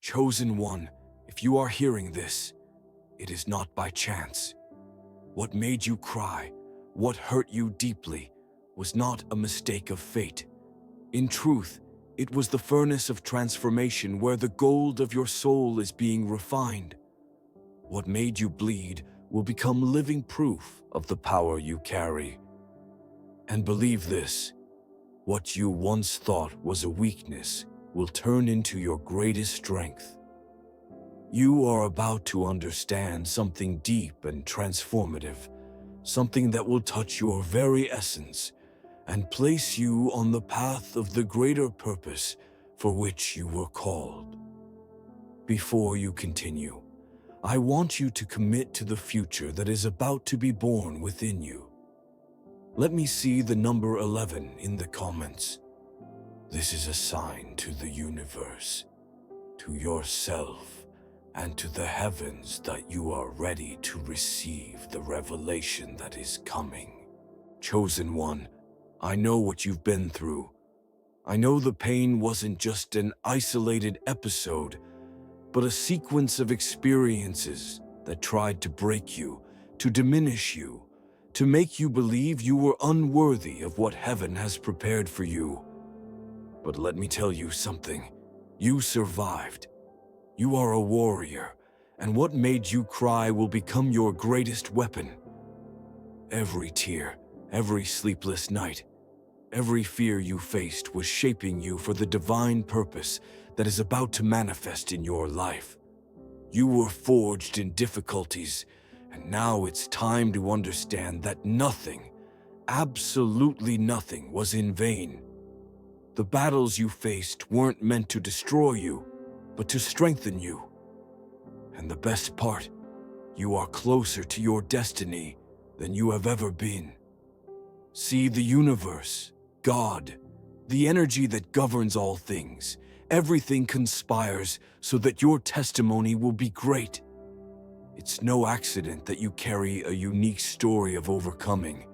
Chosen one, if you are hearing this, it is not by chance. What made you cry, what hurt you deeply, was not a mistake of fate. In truth, it was the furnace of transformation where the gold of your soul is being refined. What made you bleed will become living proof of the power you carry. And believe this, what you once thought was a weakness will turn into your greatest strength. You are about to understand something deep and transformative, something that will touch your very essence and place you on the path of the greater purpose for which you were called. Before you continue, I want you to commit to the future that is about to be born within you. Let me see the number 11 in the comments. This is a sign to the universe, to yourself, and to the heavens that you are ready to receive the revelation that is coming. Chosen one, I know what you've been through. I know the pain wasn't just an isolated episode, but a sequence of experiences that tried to break you, to diminish you, to make you believe you were unworthy of what heaven has prepared for you. But let me tell you something. You survived. You are a warrior, and what made you cry will become your greatest weapon. Every tear, every sleepless night, every fear you faced was shaping you for the divine purpose that is about to manifest in your life. You were forged in difficulties, and now it's time to understand that nothing, absolutely nothing, was in vain. The battles you faced weren't meant to destroy you, but to strengthen you. And the best part, you are closer to your destiny than you have ever been. See, the universe, God, the energy that governs all things, everything conspires so that your testimony will be great. It's no accident that you carry a unique story of overcoming.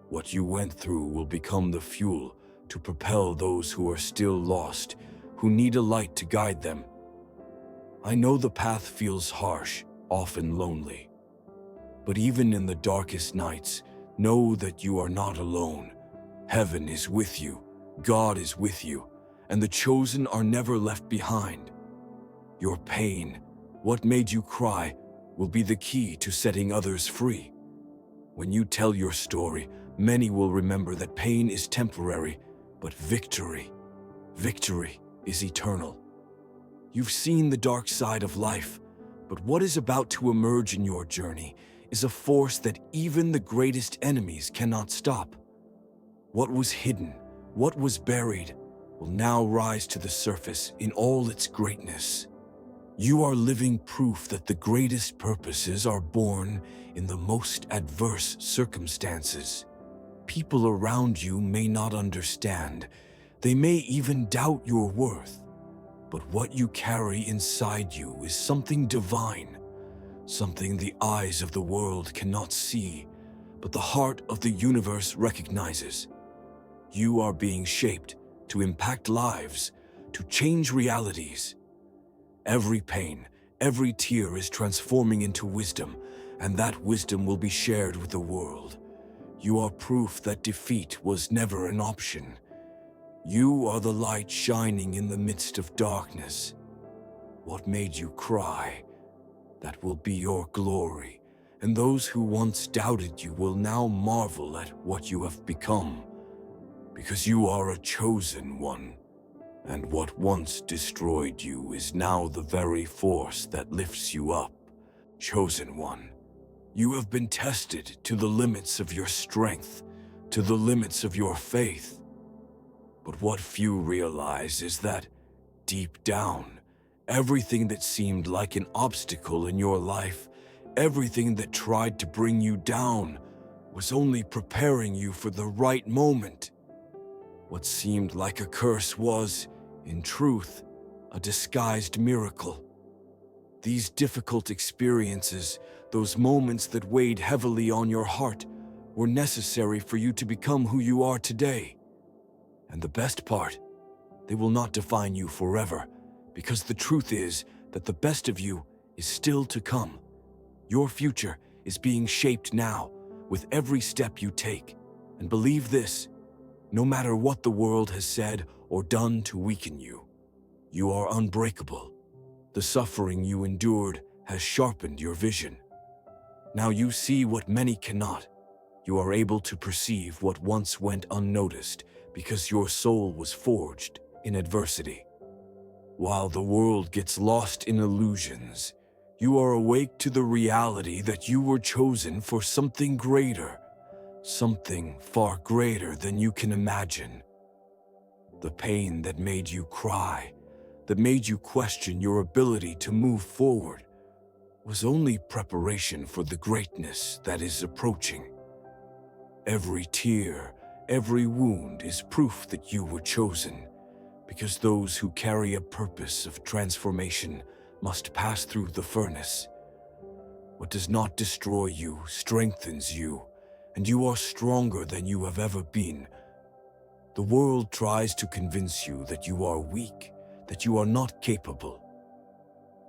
What you went through will become the fuel to propel those who are still lost, who need a light to guide them. I know the path feels harsh, often lonely. But even in the darkest nights, know that you are not alone. Heaven is with you, God is with you, and the chosen are never left behind. Your pain, what made you cry, will be the key to setting others free. When you tell your story, many will remember that pain is temporary, but victory is eternal. You've seen the dark side of life, but what is about to emerge in your journey is a force that even the greatest enemies cannot stop. What was hidden, what was buried, will now rise to the surface in all its greatness. You are living proof that the greatest purposes are born in the most adverse circumstances. People around you may not understand. They may even doubt your worth. But what you carry inside you is something divine, something the eyes of the world cannot see, but the heart of the universe recognizes. You are being shaped to impact lives, to change realities. Every pain, every tear is transforming into wisdom, and that wisdom will be shared with the world. You are proof that defeat was never an option. You are the light shining in the midst of darkness. What made you cry? That will be your glory, and those who once doubted you will now marvel at what you have become, because you are a chosen one, and what once destroyed you is now the very force that lifts you up. Chosen one, you have been tested to the limits of your strength, to the limits of your faith. But what few realize is that, deep down, everything that seemed like an obstacle in your life, everything that tried to bring you down, was only preparing you for the right moment. What seemed like a curse was, in truth, a disguised miracle. These difficult experiences, those moments that weighed heavily on your heart, were necessary for you to become who you are today. And the best part, they will not define you forever, because the truth is, that the best of you is still to come. Your future is being shaped now with every step you take. And believe this, no matter what the world has said or done to weaken you, you are unbreakable. The suffering you endured has sharpened your vision. Now you see what many cannot. You are able to perceive what once went unnoticed because your soul was forged in adversity. While the world gets lost in illusions, you are awake to the reality that you were chosen for something greater, something far greater than you can imagine. The pain that made you cry, that made you question your ability to move forward, was only preparation for the greatness that is approaching. Every tear, every wound is proof that you were chosen, because those who carry a purpose of transformation must pass through the furnace. What does not destroy you strengthens you, and you are stronger than you have ever been. The world tries to convince you that you are weak, that you are not capable.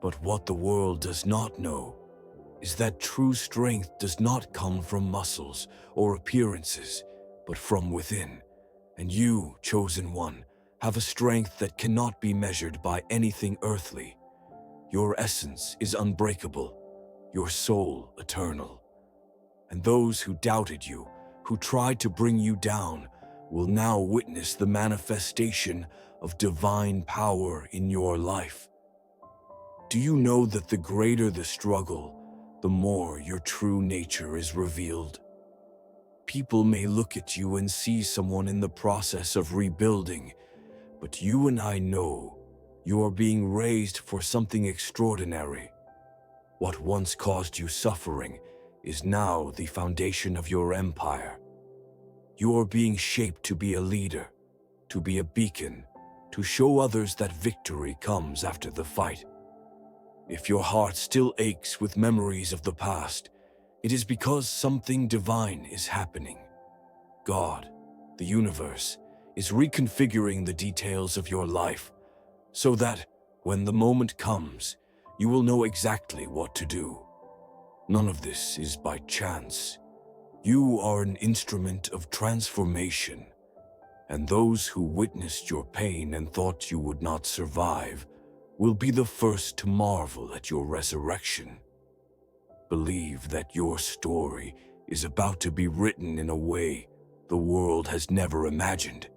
But what the world does not know is that true strength does not come from muscles or appearances, but from within. And you, chosen one, have a strength that cannot be measured by anything earthly. Your essence is unbreakable, your soul eternal. And those who doubted you, who tried to bring you down, will now witness the manifestation of divine power in your life. Do you know that the greater the struggle, the more your true nature is revealed? People may look at you and see someone in the process of rebuilding, but you and I know you are being raised for something extraordinary. What once caused you suffering is now the foundation of your empire. You are being shaped to be a leader, to be a beacon, to show others that victory comes after the fight. If your heart still aches with memories of the past, it is because something divine is happening. God, the universe, is reconfiguring the details of your life so that, when the moment comes, you will know exactly what to do. None of this is by chance. You are an instrument of transformation, and those who witnessed your pain and thought you would not survive will be the first to marvel at your resurrection. Believe that your story is about to be written in a way the world has never imagined.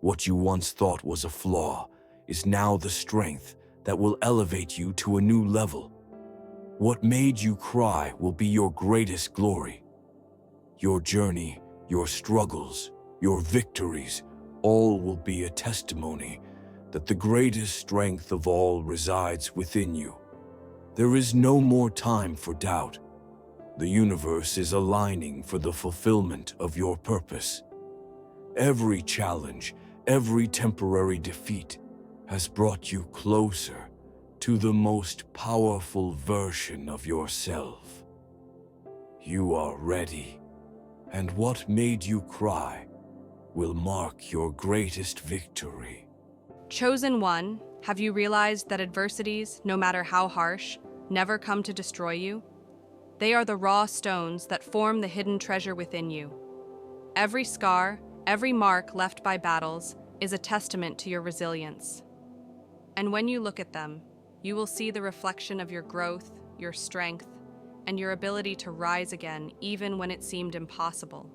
What you once thought was a flaw is now the strength that will elevate you to a new level. What made you cry will be your greatest glory. Your journey, your struggles, your victories, all will be a testimony that the greatest strength of all resides within you. There is no more time for doubt. The universe is aligning for the fulfillment of your purpose. Every challenge, every temporary defeat has brought you closer to the most powerful version of yourself. You are ready, and what made you cry will mark your greatest victory. Chosen one, have you realized that adversities, no matter how harsh, never come to destroy you? They are the raw stones that form the hidden treasure within you. Every scar, every mark left by battles is a testament to your resilience. And when you look at them, you will see the reflection of your growth, your strength, and your ability to rise again even when it seemed impossible.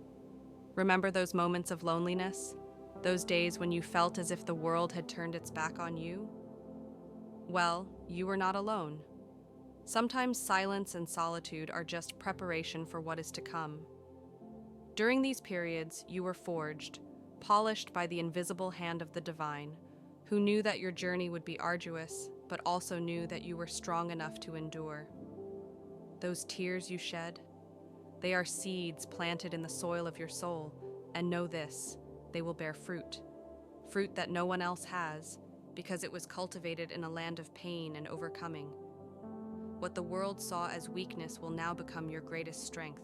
Remember those moments of loneliness? Those days when you felt as if the world had turned its back on you? Well, you were not alone. Sometimes silence and solitude are just preparation for what is to come. During these periods, you were forged, polished by the invisible hand of the divine, who knew that your journey would be arduous, but also knew that you were strong enough to endure. Those tears you shed, they are seeds planted in the soil of your soul, and know this, they will bear fruit. Fruit that no one else has, because it was cultivated in a land of pain and overcoming. What the world saw as weakness will now become your greatest strength.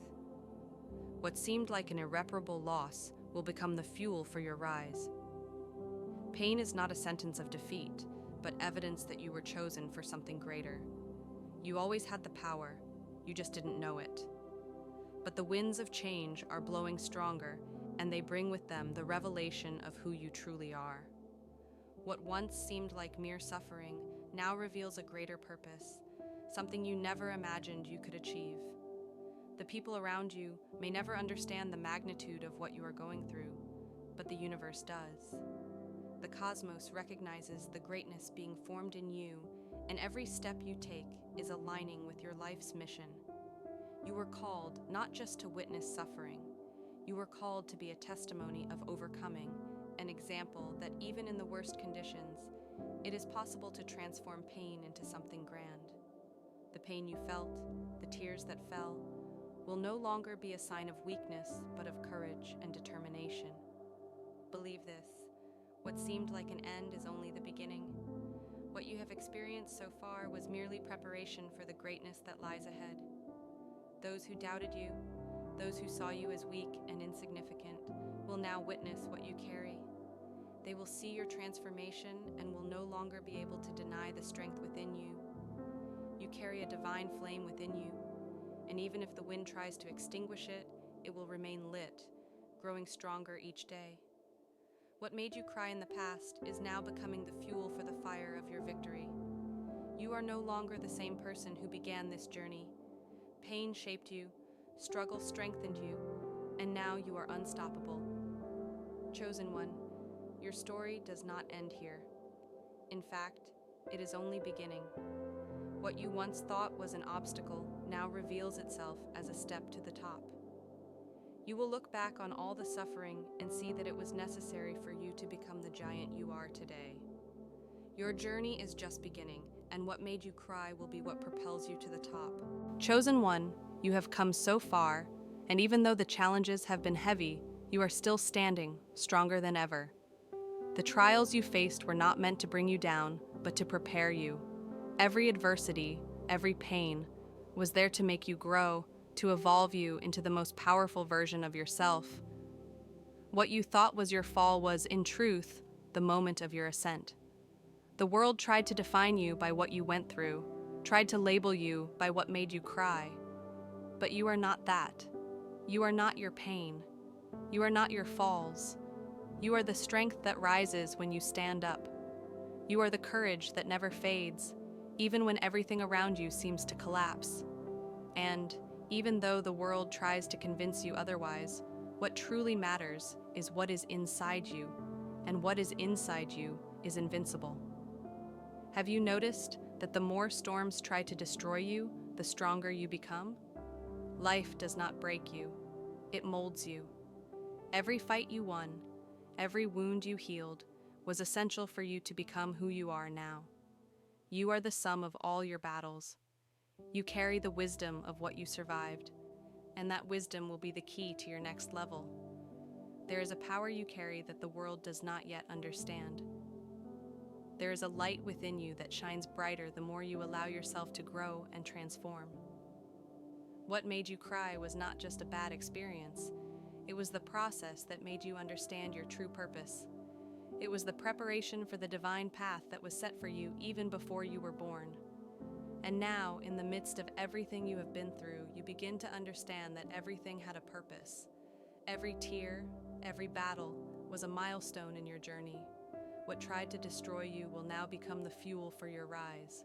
What seemed like an irreparable loss will become the fuel for your rise. Pain is not a sentence of defeat, but evidence that you were chosen for something greater. You always had the power, you just didn't know it. But the winds of change are blowing stronger, and they bring with them the revelation of who you truly are. What once seemed like mere suffering now reveals a greater purpose, something you never imagined you could achieve. The people around you may never understand the magnitude of what you are going through, but the universe does. The cosmos recognizes the greatness being formed in you, and every step you take is aligning with your life's mission. You were called not just to witness suffering, you were called to be a testimony of overcoming, an example that even in the worst conditions, it is possible to transform pain into something grand. The pain you felt, the tears that fell, will no longer be a sign of weakness, but of courage and determination. Believe this, what seemed like an end is only the beginning. What you have experienced so far was merely preparation for the greatness that lies ahead. Those who doubted you, those who saw you as weak and insignificant, will now witness what you carry. They will see your transformation and will no longer be able to deny the strength within you. You carry a divine flame within you, and even if the wind tries to extinguish it, it will remain lit, growing stronger each day. What made you cry in the past is now becoming the fuel for the fire of your victory. You are no longer the same person who began this journey. Pain shaped you, struggle strengthened you, and now you are unstoppable. Chosen one, your story does not end here. In fact, it is only beginning. What you once thought was an obstacle now reveals itself as a step to the top. You will look back on all the suffering and see that it was necessary for you to become the giant you are today. Your journey is just beginning, and what made you cry will be what propels you to the top. Chosen one, you have come so far, and even though the challenges have been heavy, you are still standing, stronger than ever. The trials you faced were not meant to bring you down, but to prepare you. Every adversity, every pain, was there to make you grow, to evolve you into the most powerful version of yourself. What you thought was your fall was, in truth, the moment of your ascent. The world tried to define you by what you went through, tried to label you by what made you cry. But you are not that. You are not your pain. You are not your falls. You are the strength that rises when you stand up. You are the courage that never fades, even when everything around you seems to collapse. And even though the world tries to convince you otherwise, what truly matters is what is inside you, and what is inside you is invincible. Have you noticed that the more storms try to destroy you, the stronger you become? Life does not break you, it molds you. Every fight you won, every wound you healed, was essential for you to become who you are now. You are the sum of all your battles. You carry the wisdom of what you survived, and that wisdom will be the key to your next level. There is a power you carry that the world does not yet understand. There is a light within you that shines brighter the more you allow yourself to grow and transform. What made you cry was not just a bad experience. It was the process that made you understand your true purpose. It was the preparation for the divine path that was set for you even before you were born. And now, in the midst of everything you have been through, you begin to understand that everything had a purpose. Every tear, every battle was a milestone in your journey. What tried to destroy you will now become the fuel for your rise.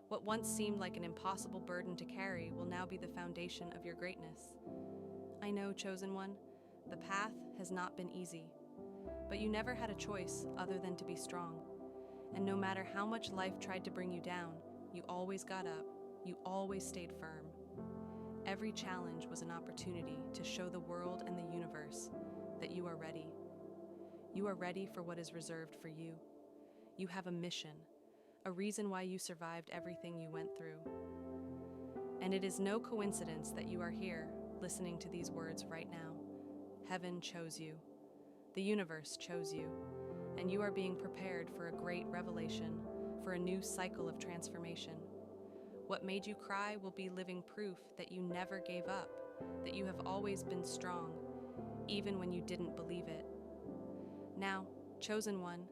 What once seemed like an impossible burden to carry will now be the foundation of your greatness. I know, chosen one, the path has not been easy, but you never had a choice other than to be strong. And no matter how much life tried to bring you down, you always got up, you always stayed firm. Every challenge was an opportunity to show the world and the universe that you are ready. You are ready for what is reserved for you. You have a mission, a reason why you survived everything you went through. And it is no coincidence that you are here, listening to these words right now. Heaven chose you. The universe chose you. And you are being prepared for a great revelation, for a new cycle of transformation. What made you cry will be living proof that you never gave up, that you have always been strong, even when you didn't believe it. Now, chosen one,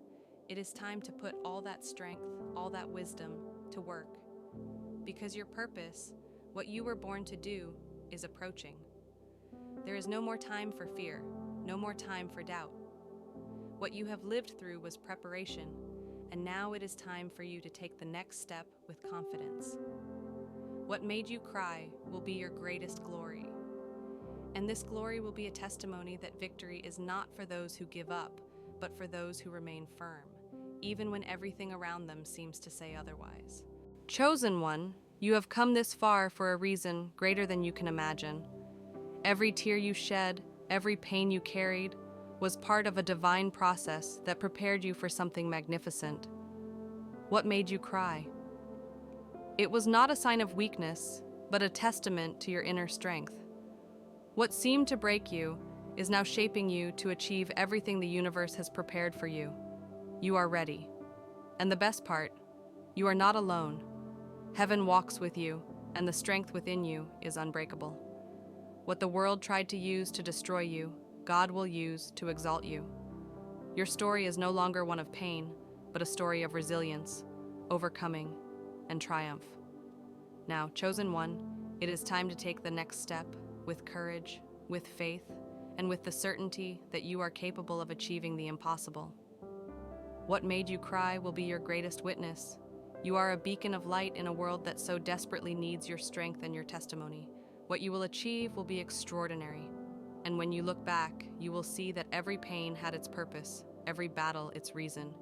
It is time to put all that strength, all that wisdom, to work. Because your purpose, what you were born to do, is approaching. There is no more time for fear, no more time for doubt. What you have lived through was preparation, and now it is time for you to take the next step with confidence. What made you cry will be your greatest glory. And this glory will be a testimony that victory is not for those who give up, but for those who remain firm, even when everything around them seems to say otherwise. Chosen one, you have come this far for a reason greater than you can imagine. Every tear you shed, every pain you carried, was part of a divine process that prepared you for something magnificent. What made you cry? It was not a sign of weakness, but a testament to your inner strength. What seemed to break you is now shaping you to achieve everything the universe has prepared for you. You are ready. And the best part, you are not alone. Heaven walks with you, and the strength within you is unbreakable. What the world tried to use to destroy you, God will use to exalt you. Your story is no longer one of pain, but a story of resilience, overcoming, and triumph. Now, chosen one, it is time to take the next step with courage, with faith, and with the certainty that you are capable of achieving the impossible. What made you cry will be your greatest witness. You are a beacon of light in a world that so desperately needs your strength and your testimony. What you will achieve will be extraordinary. And when you look back, you will see that every pain had its purpose, every battle its reason.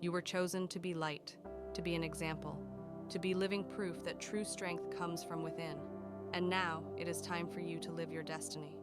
You were chosen to be light, to be an example, to be living proof that true strength comes from within. And now it is time for you to live your destiny.